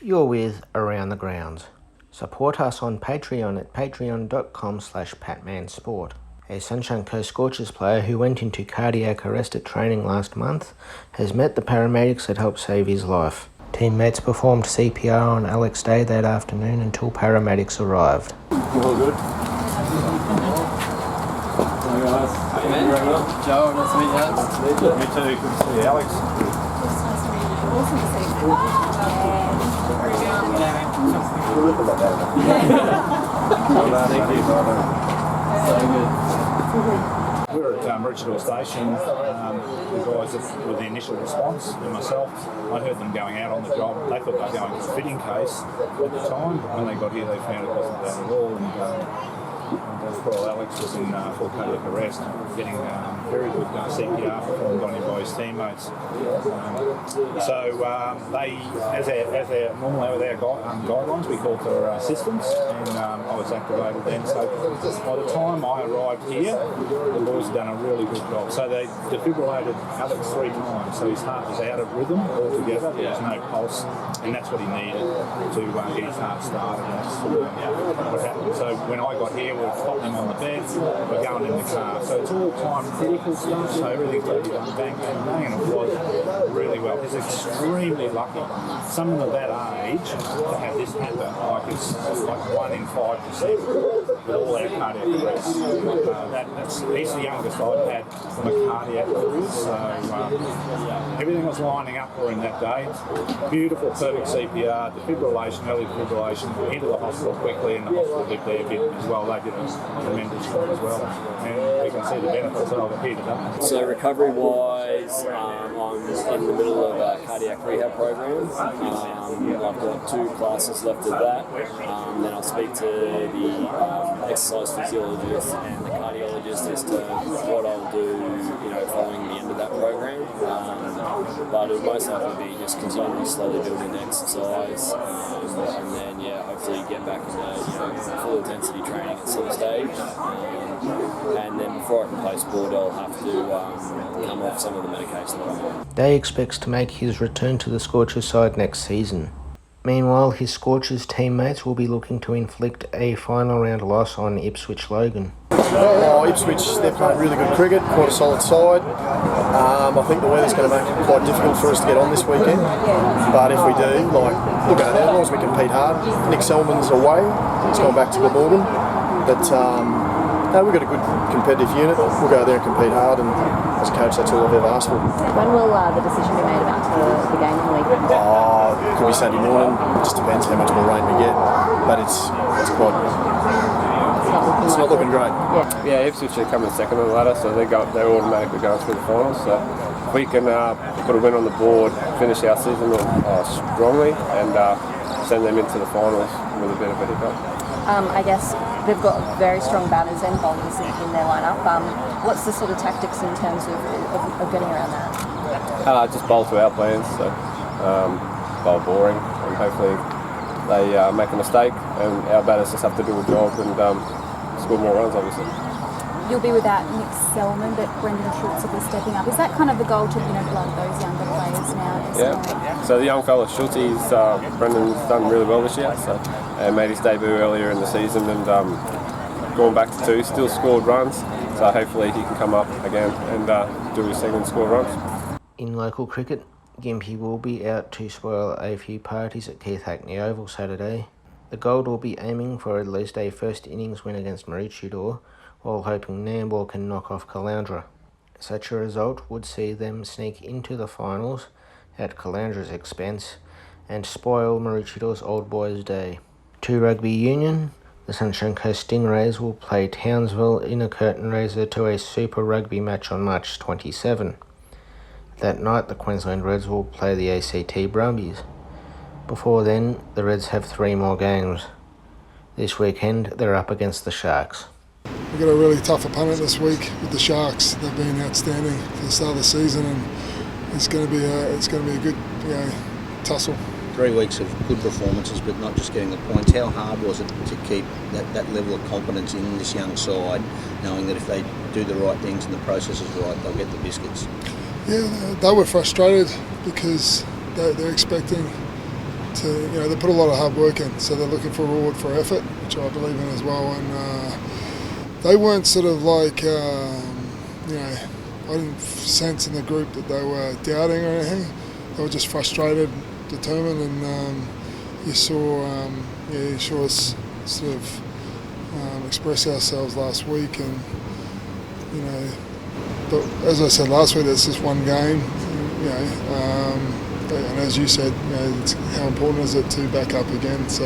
you're with Around the Grounds. Support us on Patreon at patreon.com/patmansport. A Sunshine Coast Scorchers player who went into cardiac arrest at training last month has met the paramedics that helped save his life. Teammates performed CPR on Alex Day that afternoon until paramedics arrived. All good. Hi guys. Hey man. Joe, nice to meet you. Me too. Good to see you, Alex. Awesome to see you. Thank you. So good. We were at Maroochydore Station, the guys that were the initial response, and myself, I heard them going out on the job. They thought they were going to a fitting case at the time, but when they got here they found it wasn't that at all. And poor Alex was in full cardiac arrest, getting very good CPR performed on him by his teammates. So they, as normally with our guidelines, we called for assistance, and I was activated then. So by the time I arrived here, the boys had done a really good job. So they defibrillated Alex 3 times, so his heart was out of rhythm altogether. There was no pulse, and that's what he needed to get his heart started. And that's what happened. So when I got here, we were popping him on the bed, we're going in the car. So it's all time critical stuff, so everything's got to be done bang, bang, bang, and it was really well. He's extremely lucky. Someone of that age to have this happen, like it's like 1 in 5% with all our cardiac arrests. He's the youngest I've had from a cardiac arrest, so everything was lining up for him that day. Beautiful, perfect CPR, defibrillation, early defibrillation, into the hospital quickly, and the hospital lived there a bit as well. They did a tremendous job as well, and we can see the benefits of it here today. So recovery-wise, I'm in the middle of a cardiac rehab program. I've got 2 classes left of that. Then I'll speak to the exercise physiologist and the cardiologist as to what I'll do, following the end of that program. But it'll most likely be just continually slowly building the exercise, and then hopefully get back into full intensity training at some stage. And then before I can play sport, I'll have to come off some of the medication that I'm on. Day expects to make his return to the Scorchers side next season. Meanwhile, his Scorchers teammates will be looking to inflict a final round loss on Ipswich Logan. Ipswich, they're playing really good cricket, quite a solid side. I think the weather's going to make it quite difficult for us to get on this weekend. But if we do, we'll go there as long as we compete hard. Nick Selman's away, he's gone back to Glamorgan. But we've got a good competitive unit. We'll go there and compete hard, and as a coach, that's all I've ever asked for. When will the decision be made about the game on the weekend? It could be Sunday morning. It just depends how much more rain we get. But it's not looking great. Yeah, Ipswich are coming second on the ladder, so they're automatically going through the finals. So if we can put a win on the board, finish our season strongly, and send them into the finals with a bit of a hiccup. I guess they've got very strong batters and bowlers in their lineup. What's the sort of tactics in terms of getting around that? Just bowl to our plans, so bowl boring, and hopefully they make a mistake, and our batters just have to do a job and score more runs, obviously. You'll be without Nick Selman, but Brendan Schultz will be stepping up. Is that kind of the goal to blood those younger players now at this point? So the young fella Schultz, Brendan's done really well this year, and made his debut earlier in the season, and going back to 2, still scored runs, so hopefully he can come up again and do his second score runs. In local cricket, Gympie will be out to spoil a few parties at Keith Hackney Oval Saturday. The Gold will be aiming for at least a first innings win against Maroochydore, while hoping Nambour can knock off Caloundra. Such a result would see them sneak into the finals at Caloundra's expense and spoil Maroochidore's old boys' day. To rugby union, the Sunshine Coast Stingrays will play Townsville in a curtain raiser to a Super Rugby match on March 27. That night, the Queensland Reds will play the ACT Brumbies. Before then, the Reds have 3 more games. This weekend, they're up against the Sharks. We've got a really tough opponent this week with the Sharks. They've been outstanding for the start of the season, and it's going to be a good tussle. 3 weeks of good performances, but not just getting the points. How hard was it to keep that level of confidence in this young side, knowing that if they do the right things and the process is right, they'll get the biscuits? Yeah, they were frustrated because they're expecting they put a lot of hard work in, so they're looking for a reward for effort, which I believe in as well. And they weren't sort of like, I didn't sense in the group that they were doubting or anything. They were just frustrated, determined, and you saw us sort of express ourselves last week, and but as I said last week, that's just one game, and as you said, it's how important is it to back up again? So,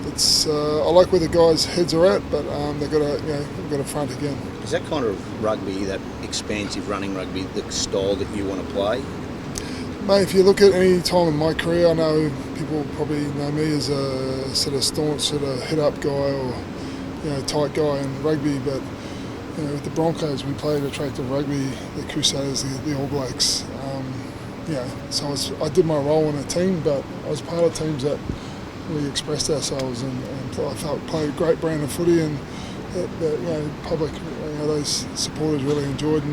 it's I like where the guys' heads are at, but they've got to front again. Is that kind of rugby, that expansive running rugby, the style that you want to play? Mate, if you look at any time in my career, I know people probably know me as a sort of staunch, sort of hit-up guy or tight guy in rugby, but with the Broncos we played attractive rugby, the Crusaders, the All Blacks. So I did my role in a team, but I was part of teams that really expressed ourselves, and I felt played a great brand of footy, and that public, those supporters really enjoyed.